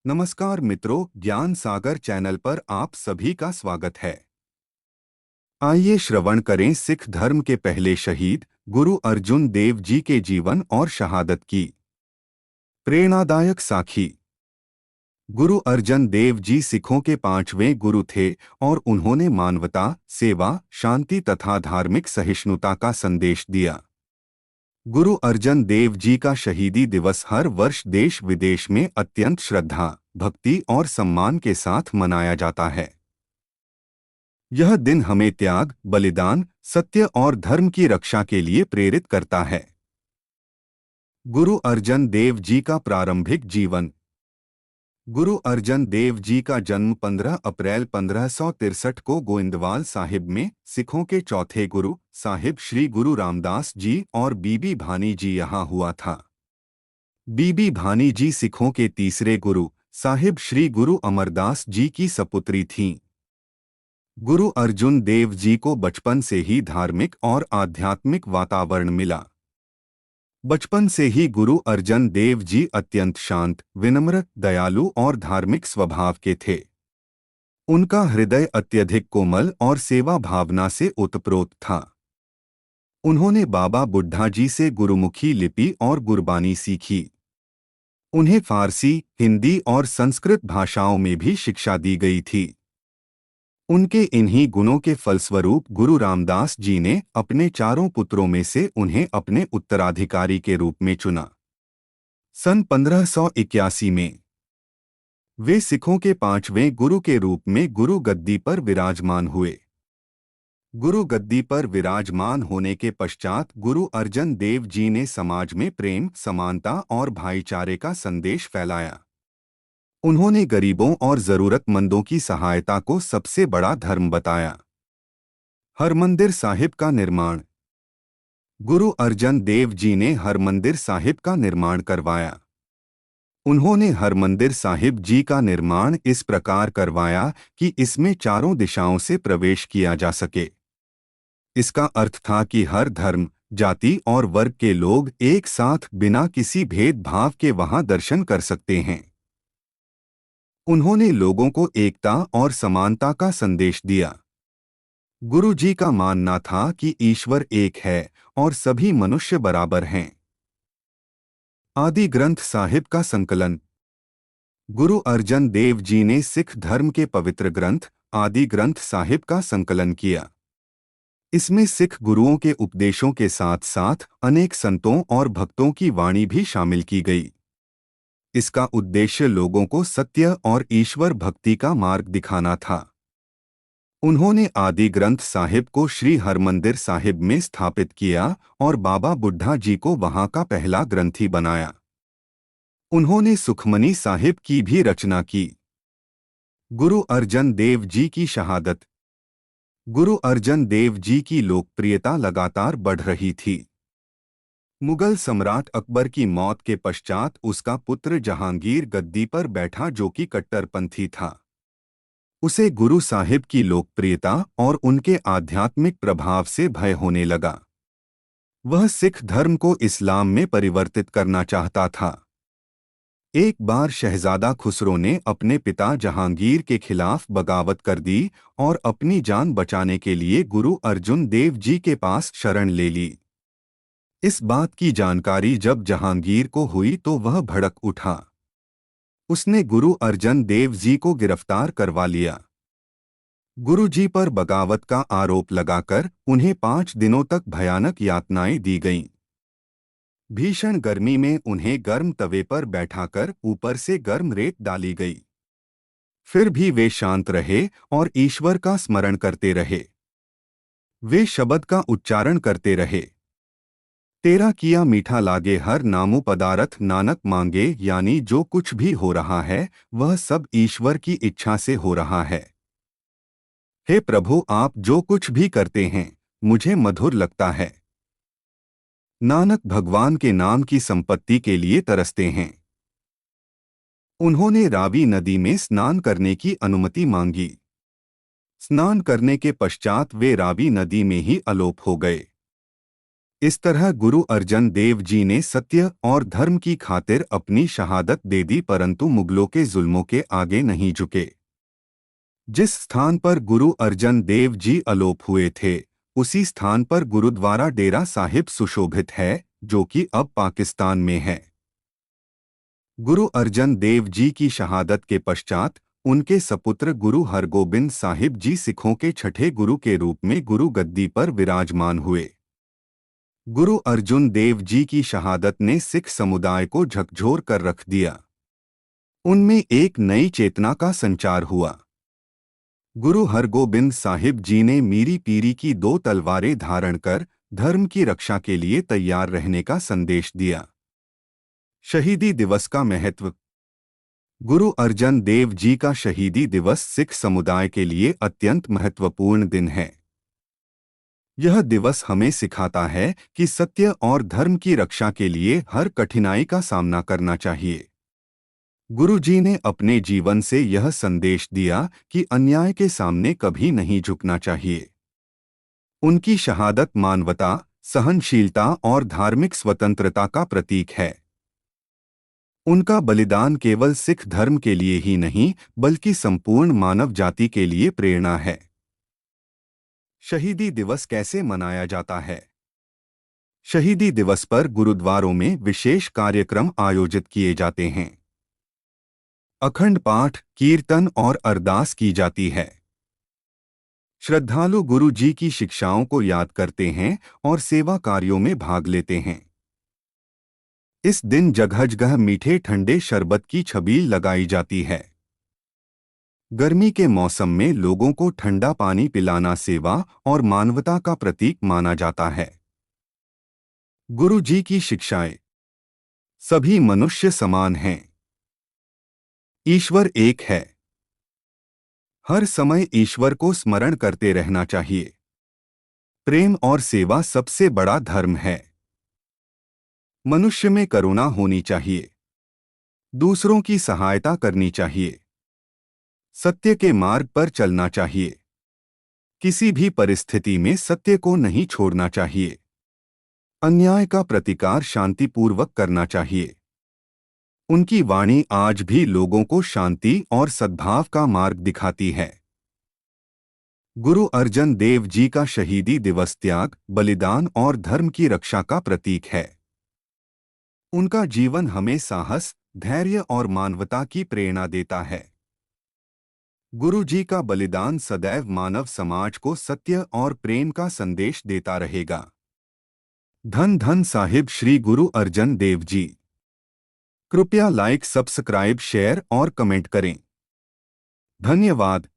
नमस्कार मित्रों, ज्ञान सागर चैनल पर आप सभी का स्वागत है। आइए श्रवण करें सिख धर्म के पहले शहीद गुरु अर्जुन देव जी के जीवन और शहादत की प्रेरणादायक साखी। गुरु अर्जन देव जी सिखों के पांचवें गुरु थे और उन्होंने मानवता, सेवा, शांति तथा धार्मिक सहिष्णुता का संदेश दिया। गुरु अर्जन देव जी का शहीदी दिवस हर वर्ष देश विदेश में अत्यंत श्रद्धा, भक्ति और सम्मान के साथ मनाया जाता है। यह दिन हमें त्याग, बलिदान, सत्य और धर्म की रक्षा के लिए प्रेरित करता है। गुरु अर्जन देव जी का प्रारंभिक जीवन। गुरु अर्जन देव जी का जन्म 15 अप्रैल 1563 को गोइंदवाल साहिब में सिखों के चौथे गुरु साहिब श्री गुरु रामदास जी और बीबी भानी जी यहाँ हुआ था। बीबी भानी जी सिखों के तीसरे गुरु साहिब श्री गुरु अमरदास जी की सपुत्री थीं। गुरु अर्जुन देव जी को बचपन से ही धार्मिक और आध्यात्मिक वातावरण मिला। बचपन से ही गुरु अर्जन देव जी अत्यंत शांत, विनम्र, दयालु और धार्मिक स्वभाव के थे। उनका हृदय अत्यधिक कोमल और सेवा भावना से ओतप्रोत था। उन्होंने बाबा बुड्ढा जी से गुरुमुखी लिपि और गुरबानी सीखी। उन्हें फारसी, हिंदी और संस्कृत भाषाओं में भी शिक्षा दी गई थी। उनके इन्हीं गुणों के फलस्वरूप गुरु रामदास जी ने अपने चारों पुत्रों में से उन्हें अपने उत्तराधिकारी के रूप में चुना। सन 1581 में वे सिखों के पांचवें गुरु के रूप में गुरु गद्दी पर विराजमान हुए। गुरु गद्दी पर विराजमान होने के पश्चात गुरु अर्जन देव जी ने समाज में प्रेम, समानता और भाईचारे का संदेश फैलाया। उन्होंने गरीबों और जरूरतमंदों की सहायता को सबसे बड़ा धर्म बताया। हरमंदिर साहिब का निर्माण। गुरु अर्जन देव जी ने हरमंदिर साहिब का निर्माण करवाया। उन्होंने हरमंदिर साहिब जी का निर्माण इस प्रकार करवाया कि इसमें चारों दिशाओं से प्रवेश किया जा सके। इसका अर्थ था कि हर धर्म, जाति और वर्ग के लोग एक साथ बिना किसी भेदभाव के वहां दर्शन कर सकते हैं। उन्होंने लोगों को एकता और समानता का संदेश दिया। गुरु जी का मानना था कि ईश्वर एक है और सभी मनुष्य बराबर हैं। आदि ग्रंथ साहिब का संकलन। गुरु अर्जन देव जी ने सिख धर्म के पवित्र ग्रंथ आदि ग्रंथ साहिब का संकलन किया। इसमें सिख गुरुओं के उपदेशों के साथ साथ अनेक संतों और भक्तों की वाणी भी शामिल की गई। इसका उद्देश्य लोगों को सत्य और ईश्वर भक्ति का मार्ग दिखाना था। उन्होंने आदि ग्रंथ साहिब को श्री हरमंदिर साहिब में स्थापित किया और बाबा बुड्ढा जी को वहां का पहला ग्रंथी बनाया। उन्होंने सुखमनी साहिब की भी रचना की। गुरु अर्जन देव जी की शहादत। गुरु अर्जन देव जी की लोकप्रियता लगातार बढ़ रही थी। मुगल सम्राट अकबर की मौत के पश्चात उसका पुत्र जहांगीर गद्दी पर बैठा, जो कि कट्टरपंथी था। उसे गुरु साहिब की लोकप्रियता और उनके आध्यात्मिक प्रभाव से भय होने लगा। वह सिख धर्म को इस्लाम में परिवर्तित करना चाहता था। एक बार शहजादा खुसरो ने अपने पिता जहांगीर के खिलाफ बगावत कर दी और अपनी जान बचाने के लिए गुरु अर्जुन देव जी के पास शरण ले ली। इस बात की जानकारी जब जहांगीर को हुई तो वह भड़क उठा। उसने गुरु अर्जन देव जी को गिरफ्तार करवा लिया। गुरु जी पर बगावत का आरोप लगाकर उन्हें 5 दिनों तक भयानक यातनाएं दी गईं। भीषण गर्मी में उन्हें गर्म तवे पर बैठाकर ऊपर से गर्म रेत डाली गई। फिर भी वे शांत रहे और ईश्वर का स्मरण करते रहे। वे शब्द का उच्चारण करते रहे। तेरा किया मीठा लागे हर नामु पदारथ नानक मांगे, यानी जो कुछ भी हो रहा है वह सब ईश्वर की इच्छा से हो रहा है। हे प्रभु, आप जो कुछ भी करते हैं मुझे मधुर लगता है। नानक भगवान के नाम की संपत्ति के लिए तरसते हैं। उन्होंने रावी नदी में स्नान करने की अनुमति मांगी। स्नान करने के पश्चात वे रावी नदी में ही अलोप हो गए। इस तरह गुरु अर्जन देव जी ने सत्य और धर्म की खातिर अपनी शहादत दे दी, परंतु मुगलों के जुल्मों के आगे नहीं झुके। जिस स्थान पर गुरु अर्जन देव जी अलोप हुए थे, उसी स्थान पर गुरुद्वारा डेरा साहिब सुशोभित है, जो कि अब पाकिस्तान में है। गुरु अर्जन देव जी की शहादत के पश्चात उनके सपुत्र गुरु हरगोबिंद साहिब जी सिखों के छठे गुरु के रूप में गुरु गद्दी पर विराजमान हुए। गुरु अर्जुन देव जी की शहादत ने सिख समुदाय को झकझोर कर रख दिया। उनमें एक नई चेतना का संचार हुआ। गुरु हरगोबिंद साहिब जी ने मीरी पीरी की 2 तलवारें धारण कर धर्म की रक्षा के लिए तैयार रहने का संदेश दिया। शहीदी दिवस का महत्व। गुरु अर्जन देव जी का शहीदी दिवस सिख समुदाय के लिए अत्यंत महत्वपूर्ण दिन है। यह दिवस हमें सिखाता है कि सत्य और धर्म की रक्षा के लिए हर कठिनाई का सामना करना चाहिए। गुरु जी ने अपने जीवन से यह संदेश दिया कि अन्याय के सामने कभी नहीं झुकना चाहिए। उनकी शहादत मानवता, सहनशीलता और धार्मिक स्वतंत्रता का प्रतीक है। उनका बलिदान केवल सिख धर्म के लिए ही नहीं, बल्कि संपूर्ण मानव जाति के लिए प्रेरणा है। शहीदी दिवस कैसे मनाया जाता है? शहीदी दिवस पर गुरुद्वारों में विशेष कार्यक्रम आयोजित किए जाते हैं। अखंड पाठ, कीर्तन और अरदास की जाती है। श्रद्धालु गुरु जी की शिक्षाओं को याद करते हैं और सेवा कार्यों में भाग लेते हैं। इस दिन जगह जगह मीठे ठंडे शरबत की छबील लगाई जाती है। गर्मी के मौसम में लोगों को ठंडा पानी पिलाना सेवा और मानवता का प्रतीक माना जाता है। गुरु जी की शिक्षाएं। सभी मनुष्य समान हैं। ईश्वर एक है। हर समय ईश्वर को स्मरण करते रहना चाहिए। प्रेम और सेवा सबसे बड़ा धर्म है। मनुष्य में करुणा होनी चाहिए। दूसरों की सहायता करनी चाहिए। सत्य के मार्ग पर चलना चाहिए। किसी भी परिस्थिति में सत्य को नहीं छोड़ना चाहिए। अन्याय का प्रतिकार शांतिपूर्वक करना चाहिए। उनकी वाणी आज भी लोगों को शांति और सद्भाव का मार्ग दिखाती है। गुरु अर्जन देव जी का शहीदी दिवस त्याग, बलिदान और धर्म की रक्षा का प्रतीक है। उनका जीवन हमें साहस, धैर्य और मानवता की प्रेरणा देता है। गुरु जी का बलिदान सदैव मानव समाज को सत्य और प्रेम का संदेश देता रहेगा। धन धन साहिब श्री गुरु अर्जन देव जी। कृपया लाइक, सब्सक्राइब, शेयर और कमेंट करें। धन्यवाद।